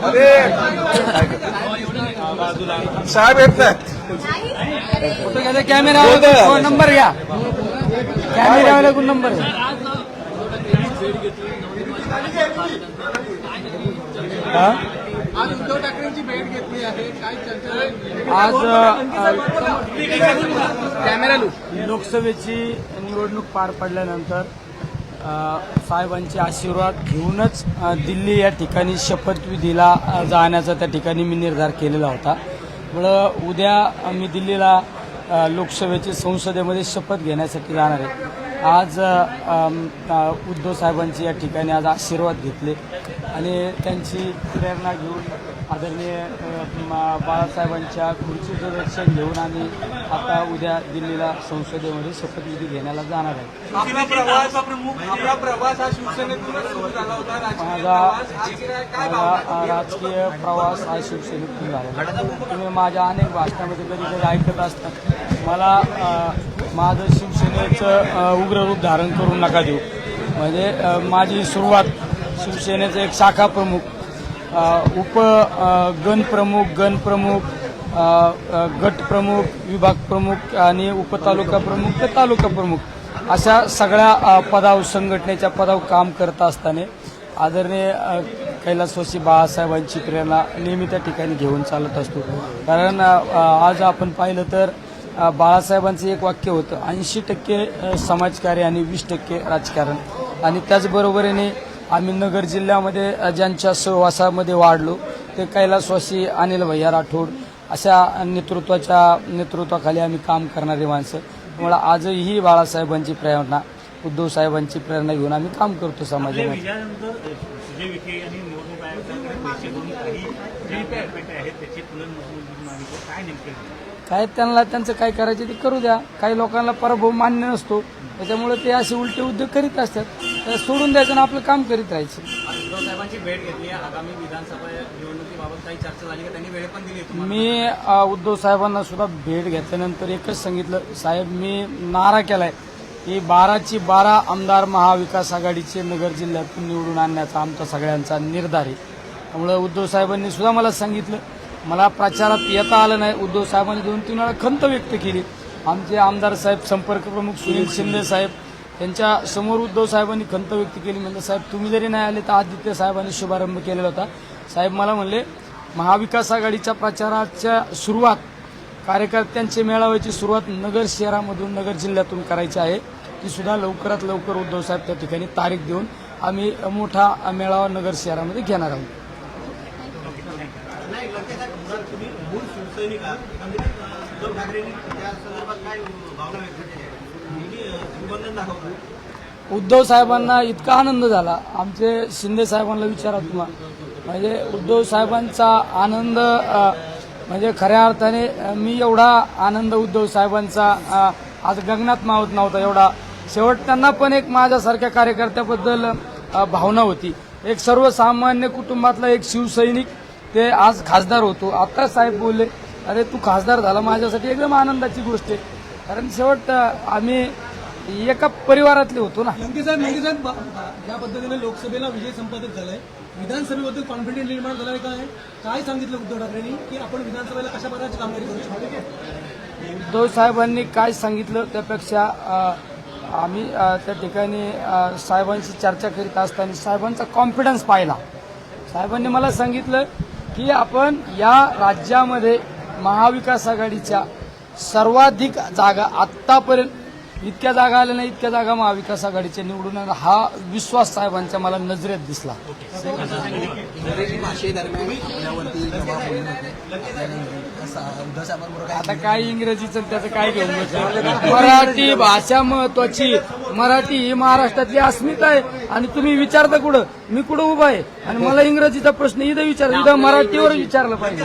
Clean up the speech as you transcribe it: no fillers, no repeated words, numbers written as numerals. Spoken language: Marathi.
अरे साहेब येत नाही. फोटो घ्यायचा कॅमेरा नंबर घ्या, कॅमेरावाला कोण नंबर आज उद्धव ठाकरेंची भेट घेतली आहे, काय चर्चा? आज कॅमेरा लोकसभेची निवडणूक पार पडल्यानंतर साहेबांचे आशीर्वाद घेऊनच दिल्ली या ठिकाणी शपथविधीला जाण्याचा त्या ठिकाणी मी निर्धार केलेला होता. मुळं उद्या मी दिल्लीला लोकसभेचे संसदेमध्ये शपथ घेण्यासाठी जाणार आहे. आज उद्धव साहेबांची या ठिकाणी आज आशीर्वाद घेतले आणि त्यांची प्रेरणा घेऊन आदरणीय बाळासाहेबांच्या खुर्चीचं दर्शन घेऊन आम्ही आता उद्या दिल्लीला संसदेमध्ये शपथविधी घेण्याला जाणार आहे. आपला प्रवास हा शिवसेनेतूनच सुरू झाला होता. माझा राजकीय प्रवास हा शिवसेनेतून झाला. तुम्ही माझ्या अनेक भाषणामध्ये कधी कधी ऐकत असतात. मला माझं शिवसेनेचं उग्र रूप धारण करून नका देऊ. म्हणजे माझी सुरुवात शिवसेनेचं एक शाखा प्रमुख, गणप्रमुख, गट प्रमुख, विभाग प्रमुख आणि उपतालुका प्रमुख ते तालुका प्रमुख अशा सगळ्या पदावर संघटनेच्या पदावर काम करत असताना आदरणीय कैलासवासी बाळासाहेबांची प्रेरणा नेहमी त्या ठिकाणी घेऊन चालत असतो. कारण आज आपण पाहिलं तर बाळासाहेबांचं एक वाक्य होतं, 80% समाजकार्य आणि 20% राजकारण. आणि त्याचबरोबरीने आम्ही नगर जिल्ह्यामध्ये ज्यांच्या सहवासामध्ये वाढलो ते कैलासवासी अनिल भैया राठोड अशा नेतृत्वाखाली आम्ही काम करणारी माणसं. त्यामुळे आजही बाळासाहेबांची प्रेरणा, उद्धव साहेबांची प्रेरणा घेऊन आम्ही काम करतो समाजामध्ये. काय त्यांचं काय करायचे ते करू द्या. काही लोकांना पराभव मान्य नसतो, त्याच्यामुळे ते असे उलटे उद्योग करीत असतात. सोडून द्यायचं आणि आपलं काम करीत राहायचं. उद्धव साहेबांची भेट घेतली, आगामी विधानसभा निवडणुकीबाबत काही चर्चा झाली का? त्यांनी वेळ पण दिली. मी उद्धव साहेबांना सुद्धा भेट घेतल्यानंतर एकच सांगितलं, साहेब मी नारा केलाय की 12ची 12 आमदार महाविकास आघाडीचे नगर जिल्ह्यातून निवडून आणण्याचा आमचा सगळ्यांचा निर्धार आहे. त्यामुळे उद्धव साहेबांनी सुद्धा मला सांगितलं, मला प्रचारात येता आलं नाही. उद्धव साहेबांनी 2-3 वेळा खंत व्यक्त केली. आमचे आमदार साहेब, संपर्क प्रमुख सुनील शिंदे साहेब यांच्या समोर उद्धव साहेबांनी खंत व्यक्त केली. म्हणजे साहेब तुम्ही जरी नाही आले तर आदित्य साहेबांनी शुभारंभ केलेला होता. साहेब मला म्हणले महाविकास आघाडीच्या प्रचाराच्या सुरुवात, कार्यकर्त्यांचे मेळाव्याची सुरुवात नगर शहरामधून, नगर जिल्ह्यातून करायची आहे. ती सुद्धा लवकरात लवकर उद्धव साहेब त्या ठिकाणी तारीख देऊन आम्ही मोठा मेळावा नगर शहरामध्ये घेणार आहोत. उद्धव साहेबांना इतका आनंद झाला. आमचे शिंदे साहेबांना विचारा तुम्हाला, म्हणजे उद्धव साहेबांचा आनंद म्हणजे खऱ्या अर्थाने मी एवढा आनंद उद्धव साहेबांचा आज गगनात मावत नव्हता एवढा. शेवट त्यांना पण एक माझ्यासारख्या कार्यकर्त्याबद्दल भावना होती. एक सर्वसामान्य कुटुंबातला एक शिवसैनिक ते आज खासदार होतो. आता साहेब बोलले, अरे तू खासदार झाला, माझ्यासाठी एकदम आनंदाची गोष्ट आहे. कारण शेवट आम्ही एका परिवारातले होतो ना. लंके साहेब ज्या पद्धतीने लोकसभेला विजय संपादित झालाय, विधानसभेबद्दल कॉन्फिडन्स निर्माण झालाय, काय सांगितलं उद्धव ठाकरेंनी की आपण विधानसभेला कशा प्रकारची कामगिरी करू शकतो? उद्धव साहेबांनी काय सांगितलं त्यापेक्षा आम्ही त्या ठिकाणी साहेबांशी चर्चा करीत असताना साहेबांचा कॉन्फिडन्स पाहिला. साहेबांनी मला सांगितलं की आपण या राज्यामध्ये महाविकास आघाडीच्या सर्वाधिक जागा आत्तापर्यंत इतक्या जागा आल्या नाही, इतक्या जागा महाविकास आघाडीच्या निवडून हा विश्वास साहेबांच्या मला नजरेत दिसला. आता काय इंग्रजीचं त्याचं काय घेऊन मराठी भाषा महत्वाची. मराठी ही महाराष्ट्रातली अस्मिता आहे आणि तुम्ही विचारता कुठं, मी कुठं उभा आहे आणि मला इंग्रजीचा प्रश्न इथं विचार, इथं मराठीवर विचारलं पाहिजे.